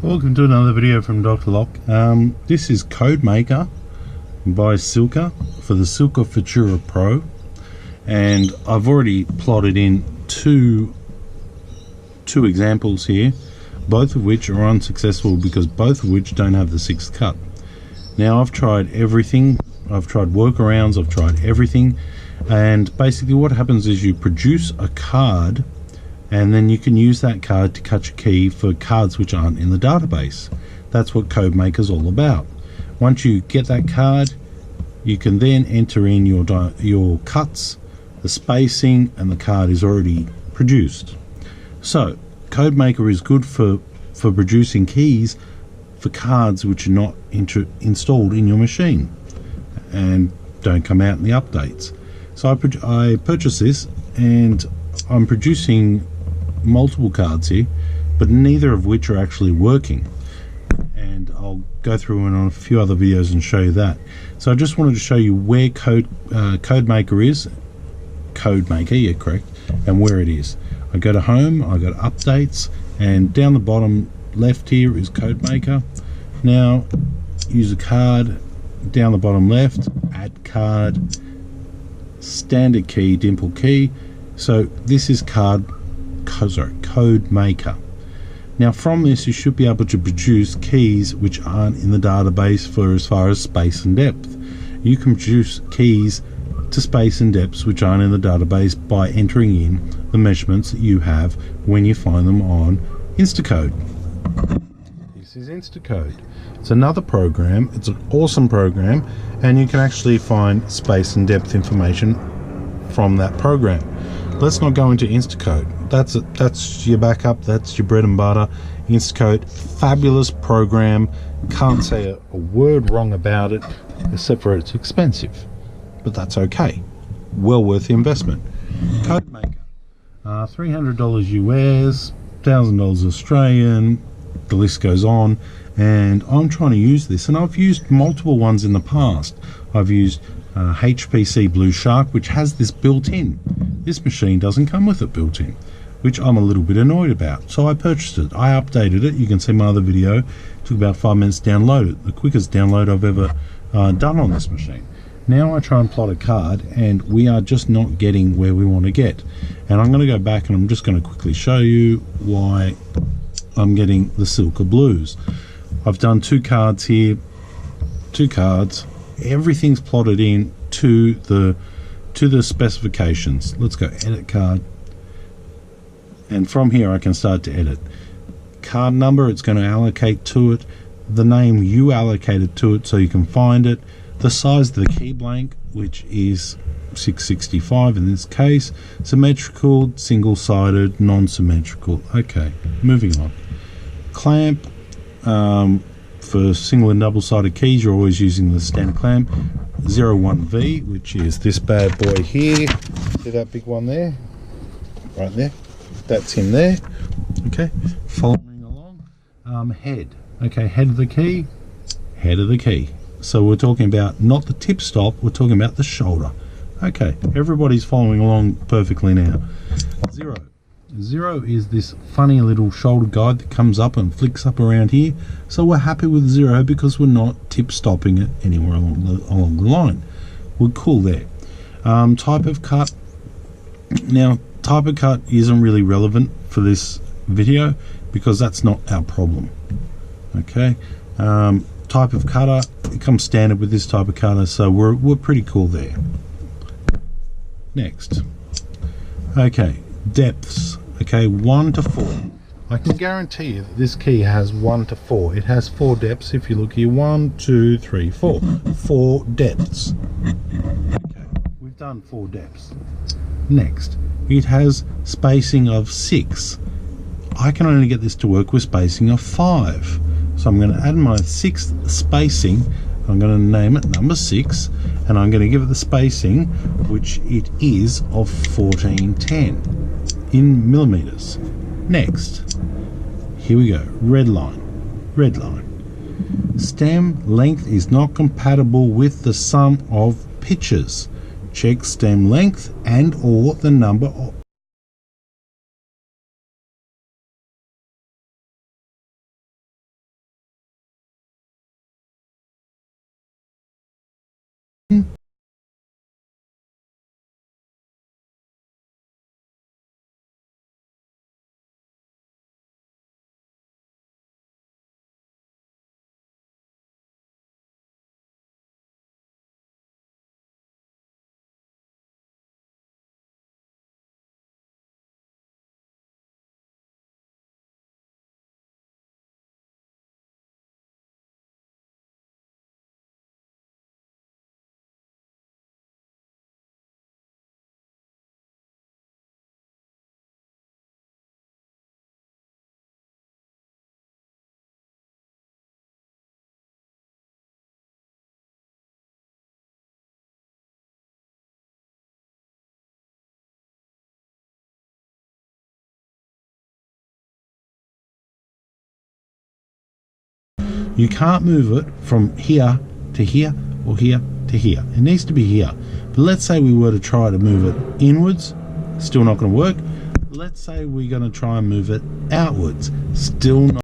Welcome to another video from Dr. Locke. This is Codemaker by Silca for the Silca Futura Pro, and I've already plotted in two examples here, both of which are unsuccessful because both of which don't have the sixth cut. Now I've tried everything, I've tried workarounds, I've tried everything, and basically what happens is you produce a card and then you can use that card to cut your key for cards which aren't in the database. That's what Codemaker is all about. Once you get that card, you can then enter in your cuts, the spacing, and the card is already produced. So Codemaker is good for producing keys for cards which are not installed in your machine and don't come out in the updates. So I purchased this, and I'm producing multiple cards here, but neither of which are actually working, and I'll go through and on a few other videos and show you that. So I just wanted to show you where Codemaker is, yeah, correct, and where it is. I go to home, I go to updates, and down the bottom left here is Codemaker. Now use a card, down the bottom left, add card, standard key, dimple key. So this is Codemaker. Now from this you should be able to produce keys which aren't in the database for as far as space and depth. You can produce keys to space and depths which aren't in the database by entering in the measurements that you have when you find them on Instacode. This is Instacode. It's another program, it's an awesome program, and you can actually find space and depth information from that program. Let's not go into Instacode. That's your backup, that's your bread and butter. Instacode, fabulous program, can't say a word wrong about it except for it's expensive, but that's okay, well worth the investment. Codemaker, $300 US, $1,000 Australian, the list goes on, and I'm trying to use this, and I've used multiple ones in the past. I've used HPC Blue Shark, which has this built in. This machine doesn't come with it built in, which I'm a little bit annoyed about. So I purchased it, I updated it. You can see my other video, it took about 5 minutes to download it, the quickest download I've ever done on this machine. Now I try and plot a card, and we are just not getting where we want to get. And I'm going to go back and I'm just going to quickly show you why I'm getting the Silca Blues. I've done two cards here, two cards, everything's plotted in to the specifications. Let's go edit card, and from here I can start to edit. Card number, it's going to allocate to it, the name you allocated to it so you can find it, the size of the key blank, which is 665 in this case, symmetrical, single-sided, non-symmetrical. Okay, moving on. Clamp, for single and double-sided keys you're always using the standard clamp. 01V, which is this bad boy here. See that big one there? Right there. That's him there. Okay, following along. Head. Okay, head of the key. Head of the key. So we're talking about not the tip stop, we're talking about the shoulder. Okay, everybody's following along perfectly now. Zero. Zero is this funny little shoulder guide that comes up and flicks up around here. So we're happy with zero because we're not tip stopping it anywhere along the line. We're cool there. Type of cut. Now, type of cut isn't really relevant for this video because that's not our problem. Okay. Type of cutter, it comes standard with this type of cutter, so we're pretty cool there. Next. Okay, depths. Okay, 1 to 4. I can guarantee you that this key has 1 to 4. It has 4 depths. If you look here, 1, 2, 3, 4. 4 depths. Okay, we've done 4 depths. Next, it has spacing of 6. I can only get this to work with spacing of 5. So I'm going to add my 6th spacing. I'm going to name it number 6, and I'm going to give it the spacing, which it is of 1410 in millimeters. Next, here we go. Red line. Red line. Stem length is not compatible with the sum of pitches. Check stem length and or the number of You can't move it from here to here or here to here. It needs to be here. But let's say we were to try to move it inwards, still not going to work. Let's say we're going to try and move it outwards, still not.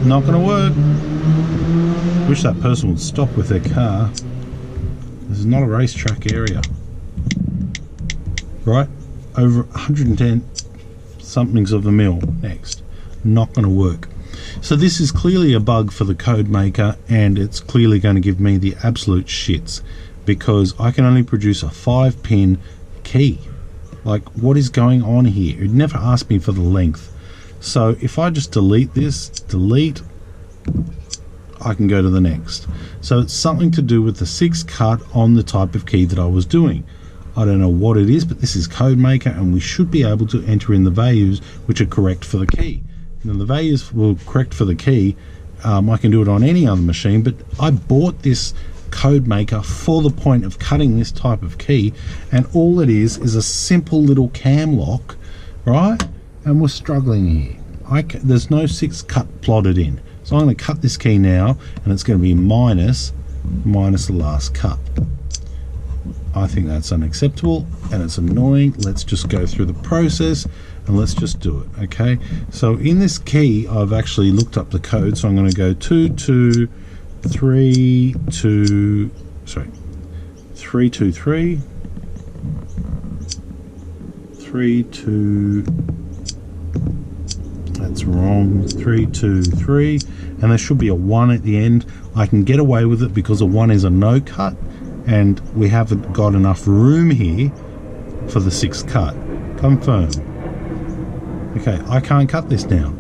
Not going to work. Wish that person would stop with their car. This is not a racetrack area. Right? Over 110 somethings of a mil. Next. Not going to work. So this is clearly a bug for the Codemaker, and it's clearly going to give me the absolute shits because I can only produce a 5-pin key. Like, what is going on here? It never asked me for the length. So if I just delete this, delete, I can go to the next. So it's something to do with the 6 cut on the type of key that I was doing. I don't know what it is, but this is Codemaker, and we should be able to enter in the values which are correct for the key. And the values will correct for the key. I can do it on any other machine, but I bought this Codemaker for the point of cutting this type of key, and all it is a simple little cam lock, right? And we're struggling here. There's no 6 cut plotted in. So I'm going to cut this key now, and it's going to be minus the last cut. I think that's unacceptable, and it's annoying. Let's just go through the process, and let's just do it, okay? So in this key, I've actually looked up the code, so I'm going to go 323, 32, that's wrong, 323, and there should be a 1 at the end. I can get away with it because a 1 is a no cut, and we haven't got enough room here for the 6th cut. Confirm. Okay, I can't cut this now.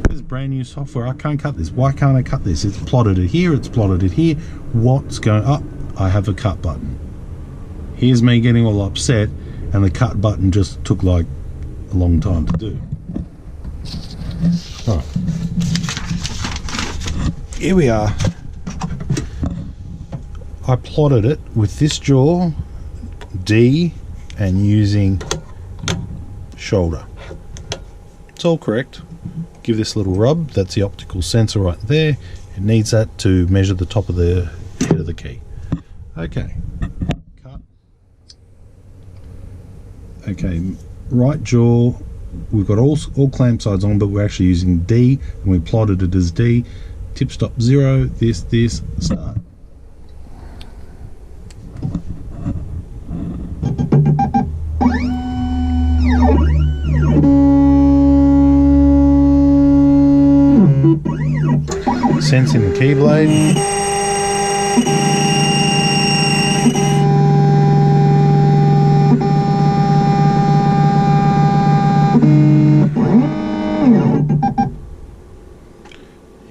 This is brand new software. I can't cut this. Why can't I cut this? It's plotted it here, it's plotted it here. What's going on? Oh, I have a cut button. Here's me getting all upset, and the cut button just took like a long time to do. All right. Here we are. I plotted it with this jaw, D, and using shoulder. It's all correct. Give this a little rub. That's the optical sensor right there. It needs that to measure the top of the head of the key. Okay. Cut. Okay, right jaw. We've got all clamp sides on, but we're actually using D, and we plotted it as D. Tip stop 0, this, start. Sensing the key blade.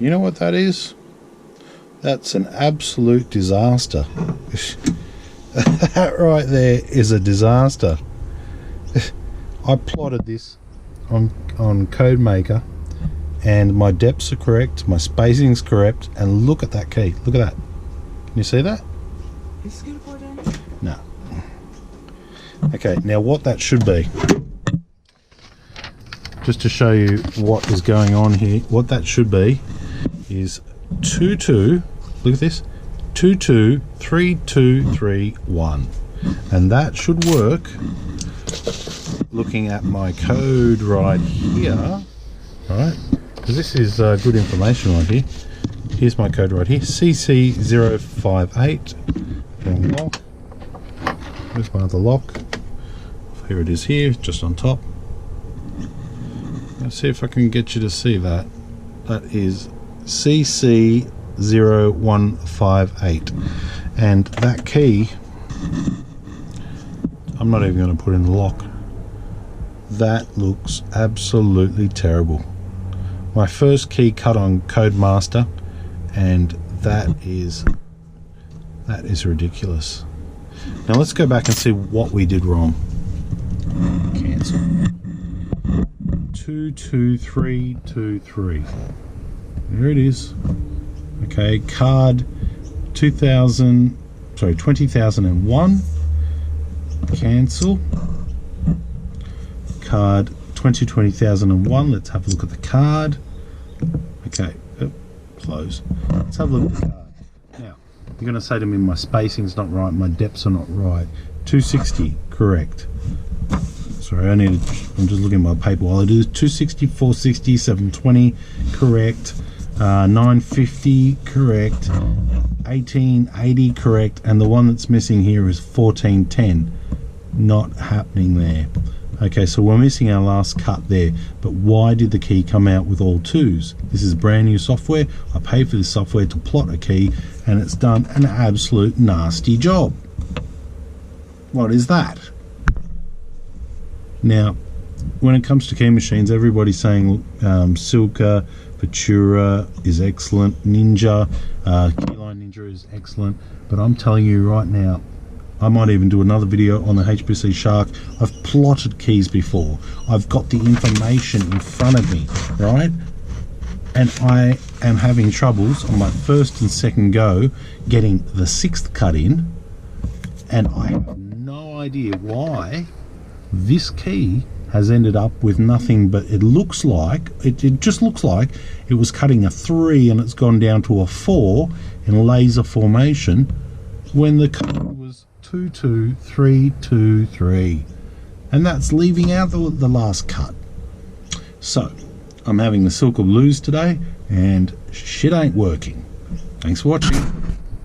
You know what that is? That's an absolute disaster. That right there is a disaster. I plotted this on Codemaker, and my depths are correct, my spacing's correct, and look at that key. Look at that. Can you see that? Is it important? No. Okay, now what that should be, just to show you what is going on here, what that should be is 22, look at this, 223231, and that should work. Looking at my code right here, right, because this is good information right here. Here's my code right here, CC058. Wrong lock. Where's my other lock? Here it is here, just on top. Let's see if I can get you to see that. That is CC0158, and that key, I'm not even going to put in the lock. That looks absolutely terrible. My first key cut on Codemaster, and that is ridiculous. Now let's go back and see what we did wrong. Cancel. 22323. There it is. Okay, card 2001, cancel. Card 2001, let's have a look at the card. Okay, close. Let's have a look at the card. Now, you're going to say to me my spacing's not right, my depths are not right. 260, correct. Sorry, I'm just looking at my paper while I do this. 260, 460, 720, correct. 950, correct. 1880, correct. And the one that's missing here is 1410. Not happening there. Okay, so we're missing our last cut there. But why did the key come out with all twos? This is brand new software. I paid for this software to plot a key, and it's done an absolute nasty job. What is that? Now, when it comes to key machines, everybody's saying Silca Futura is excellent, Ninja, Keyline Ninja is excellent, but I'm telling you right now, I might even do another video on the HPC Shark. I've plotted keys before. I've got the information in front of me, right? And I am having troubles on my first and second go getting the sixth cut in, and I have no idea why this key has ended up with nothing but it just looks like it was cutting a 3 and it's gone down to a 4 in laser formation when the code was 22323, and that's leaving out the last cut. So I'm having the Silca Blues today and shit ain't working. Thanks for watching.